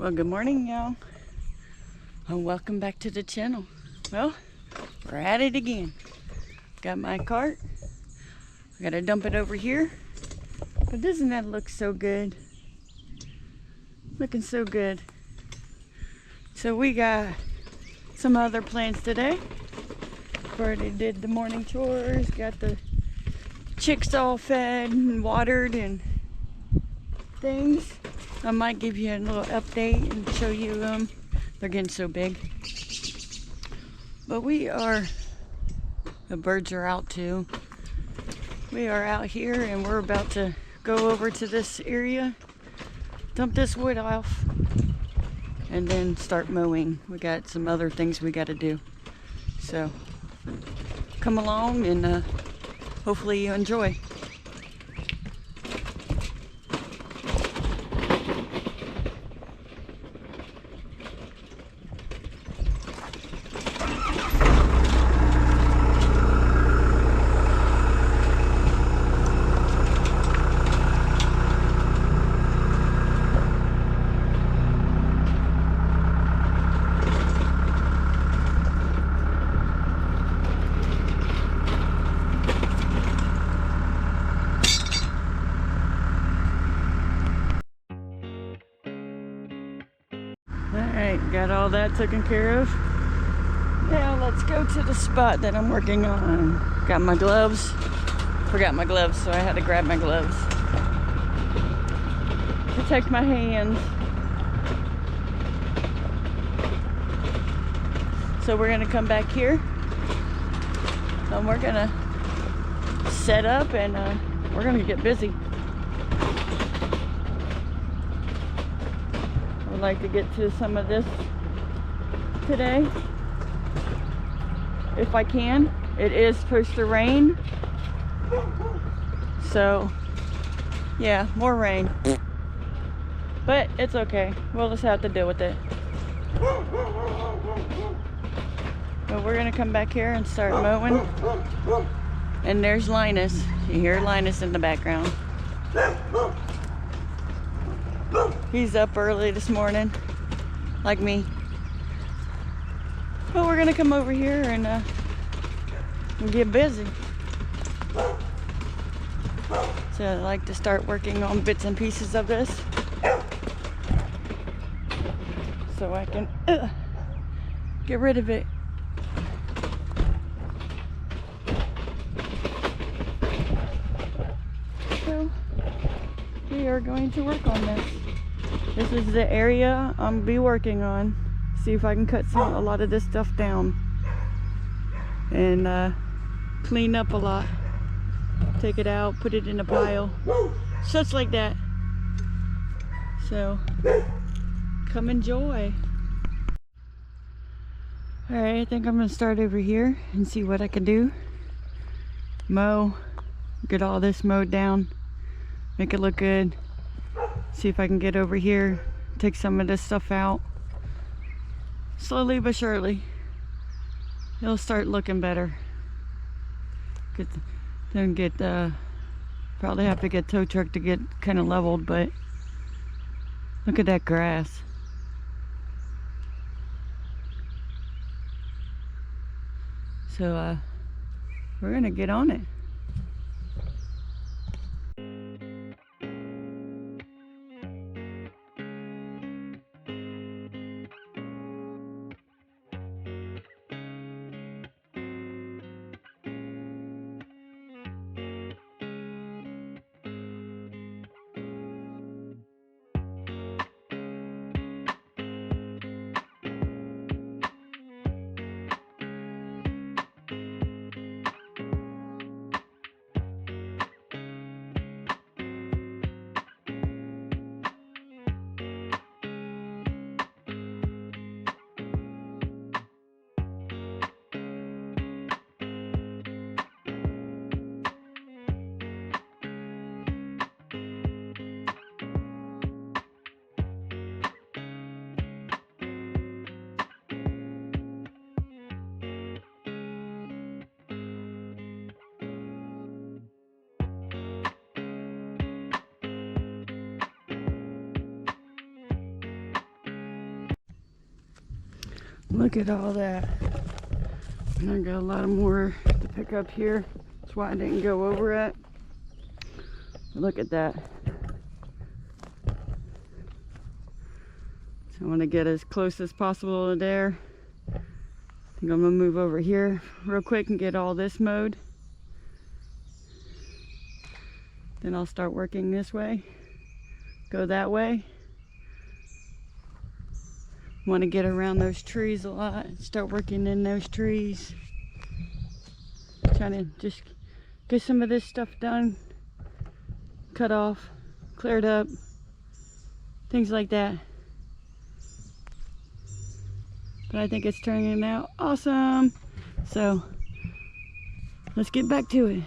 Well, good morning, y'all, and welcome back to the channel. Well, we're at it again. Got my cart. I gotta dump it over here. But doesn't that look so good? Looking so good. So we got some other plants today. Already did the morning chores. Got the chicks all fed and watered and things. I might give you a little update and show you them. They're getting so big. But the birds are out too. We are out here and we're about to go over to this area, dump this wood off, and then start mowing. We got some other things we got to do. So come along and hopefully you enjoy. Alright, got all that taken care of. Now let's go to the spot that I'm working on. Got my gloves. Forgot my gloves, so I had to grab my gloves. Protect my hands. So we're gonna come back here. And we're gonna set up and we're gonna get busy. I'd like to get to some of this today if I can. It is supposed to rain, so yeah, more rain, but it's okay. We'll just have to deal with it. But we're gonna come back here and start mowing. And there's Linus. You hear Linus in the background. He's up early this morning, like me. But we're gonna come over here and get busy. So I like to start working on bits and pieces of this, so I can get rid of it. So we are going to work on this. This is the area I'm gonna be working on. See if I can cut a lot of this stuff down and clean up a lot. Take it out, put it in a pile, such like that. So come enjoy. Alright, I think I'm gonna start over here and see what I can do. Mow, get all this mowed down, make it look good. See if I can get over here, take some of this stuff out. Slowly but surely, it'll start looking better. Then get, probably have to get tow truck to get kind of leveled, but look at that grass. So, we're gonna get on it. Look at all that. And I got a lot more to pick up here. That's why I didn't go over it. Look at that. So I want to get as close as possible to there. I think I'm going to move over here real quick and get all this mowed. Then I'll start working this way. Go that way. Want to get around those trees a lot. Start working in those trees. Trying to just get some of this stuff done. Cut off. Cleared up. Things like that. But I think it's turning out awesome. So let's get back to it.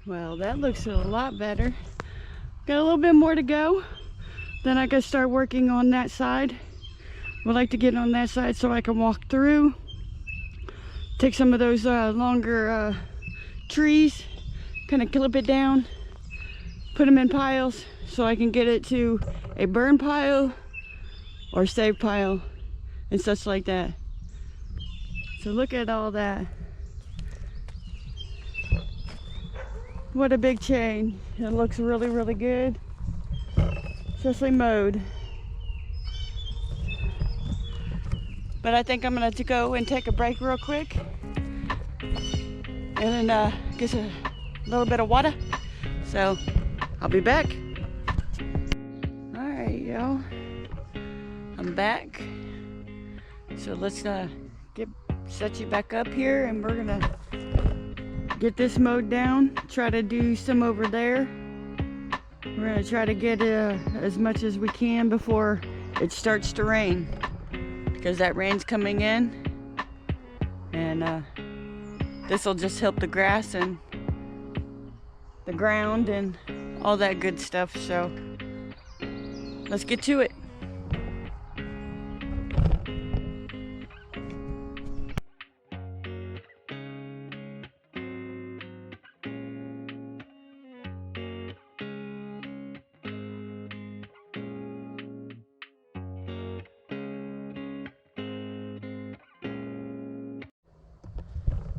Well, that looks a lot better. Got a little bit more to go. Then I can start working on that side. Would like to get on that side so I can walk through. Take some of those longer trees, kind of clip it down, put them in piles so I can get it to a burn pile or save pile and such like that. So look at all that. What a big change. It looks really, really good. Especially mowed. But I think I'm gonna go and take a break real quick. And then get a little bit of water. So I'll be back. Alright, y'all. I'm back. So let's set you back up here, and we're gonna get this mowed down, try to do some over there. We're gonna try to get as much as we can before it starts to rain, because that rain's coming in, and this will just help the grass and the ground and all that good stuff. So let's get to it.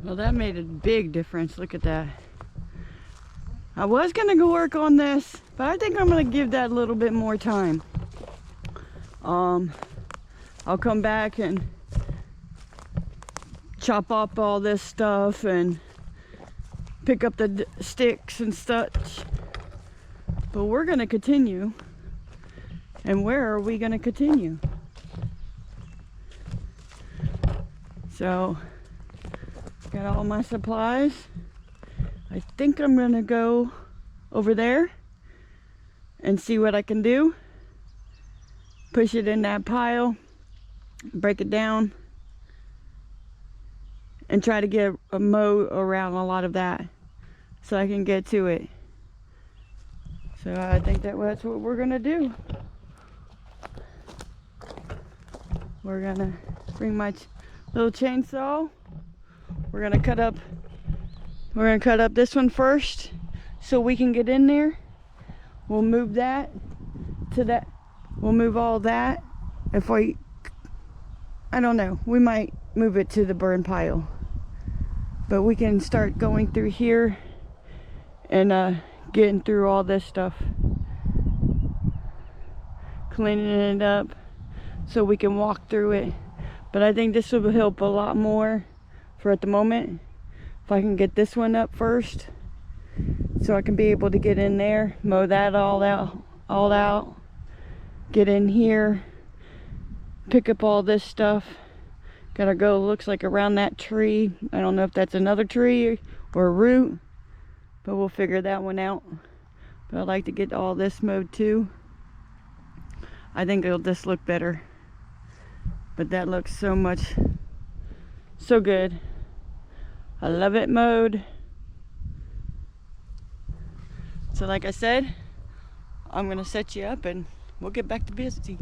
Well, that made a big difference. Look at that. I was gonna go work on this, but I think I'm gonna give that a little bit more time. I'll come back and chop up all this stuff and pick up the sticks and such. But we're gonna continue. And where are we gonna continue? So got all my supplies. I think I'm gonna go over there and see what I can do. Push it in that pile, break it down, and try to get a mow around a lot of that so I can get to it. So I think that's what we're gonna do. We're gonna bring my little chainsaw. We're gonna cut up this one first so we can get in there. We'll move that to that. We'll move all that. I don't know, we might move it to the burn pile. But we can start going through here and getting through all this stuff. Cleaning it up so we can walk through it. But I think this will help a lot more for at the moment. If I can get this one up first, so I can be able to get in there, mow that all out, get in here, pick up all this stuff. Gotta go, looks like around that tree. I don't know if that's another tree or a root, but we'll figure that one out. But I'd like to get all this mowed too. I think it'll just look better. But that looks so good. I love it mowed. So like I said, I'm gonna set you up and we'll get back to busy.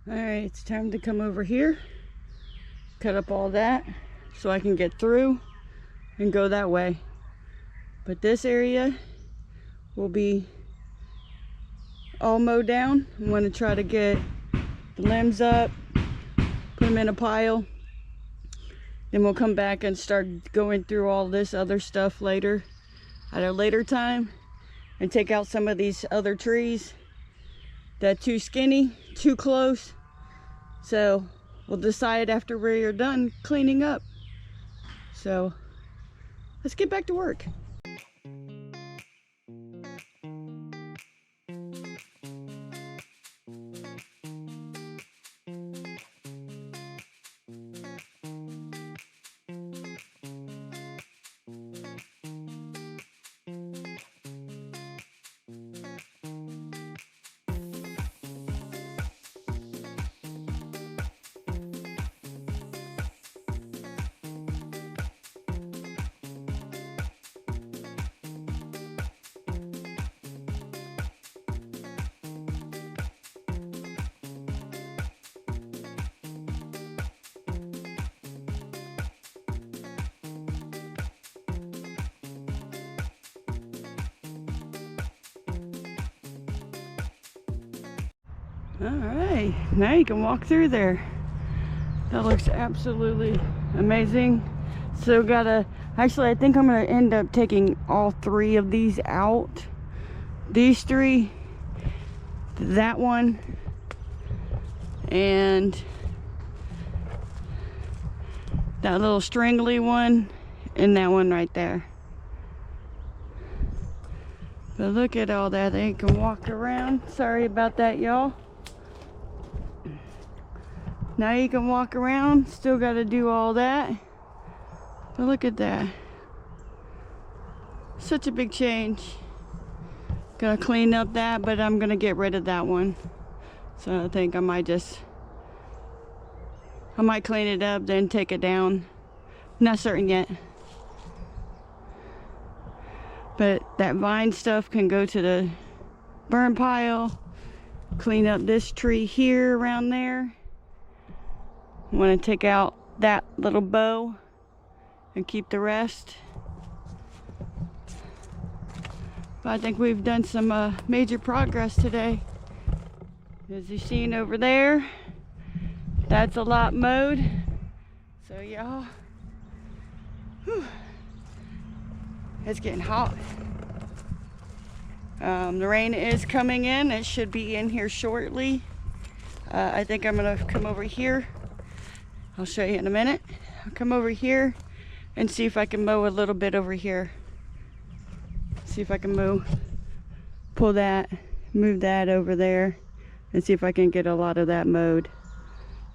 Alright, it's time to come over here, cut up all that so I can get through and go that way. But this area will be all mowed down. I'm going to try to get the limbs up, put them in a pile. Then we'll come back and start going through all this other stuff later, at a later time, and take out some of these other trees that are too skinny, too close. So we'll decide after we're done cleaning up. So let's get back to work. All right, now you can walk through there. That looks absolutely amazing. So actually I think I'm gonna end up taking all 3 of these out. These 3, that one, and that little stringly one, and that one right there. But look at all that, they can walk around. Sorry about that, y'all. Now you can walk around, still got to do all that. But look at that. Such a big change. Gonna clean up that, but I'm gonna get rid of that one. So I think I might clean it up, then take it down. Not certain yet. But that vine stuff can go to the burn pile. clean up this tree here around there. I want to take out that little bow and keep the rest. But I think we've done some major progress today. As you've seen over there, that's a lot mowed. So y'all, it's getting hot. The rain is coming in. It should be in here shortly. I think I'm gonna come over here. I'll show you in a minute. I'll come over here and see if I can mow a little bit over here. See if I can move that over there, and see if I can get a lot of that mowed.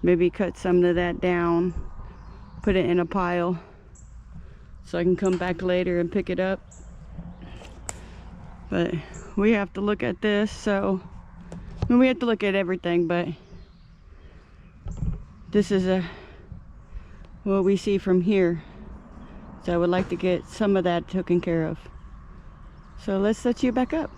Maybe cut some of that down, put it in a pile, so I can come back later and pick it up. But we have to look at this, so I mean, we have to look at everything, but this is what we see from here. So I would like to get some of that taken care of. So let's set you back up.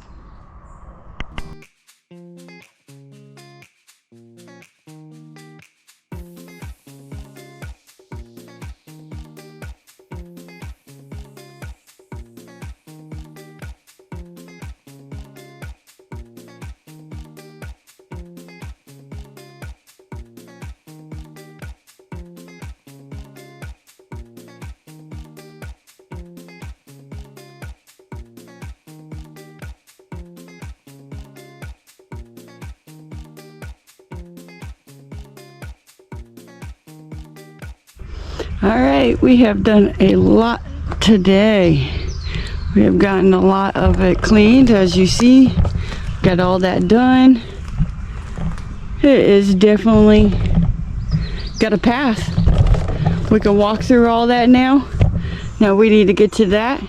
All right, we have done a lot today. We have gotten a lot of it cleaned, as you see. Got all that done. It is definitely got a path. We can walk through all that now. Now we need to get to that,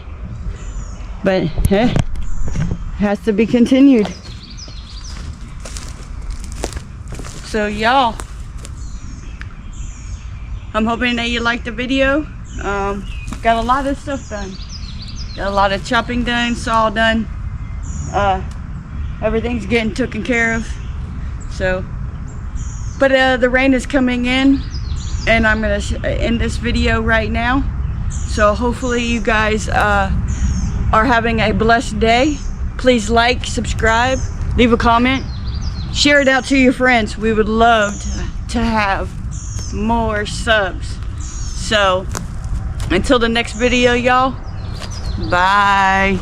but it has to be continued. So y'all, I'm hoping that you liked the video. Got a lot of stuff done. Got a lot of chopping done, saw done. Everything's getting taken care of. So, but the rain is coming in, and I'm gonna end this video right now. So hopefully you guys are having a blessed day. Please like, subscribe, leave a comment, share it out to your friends. We would love to have more subs. So until the next video, y'all, bye.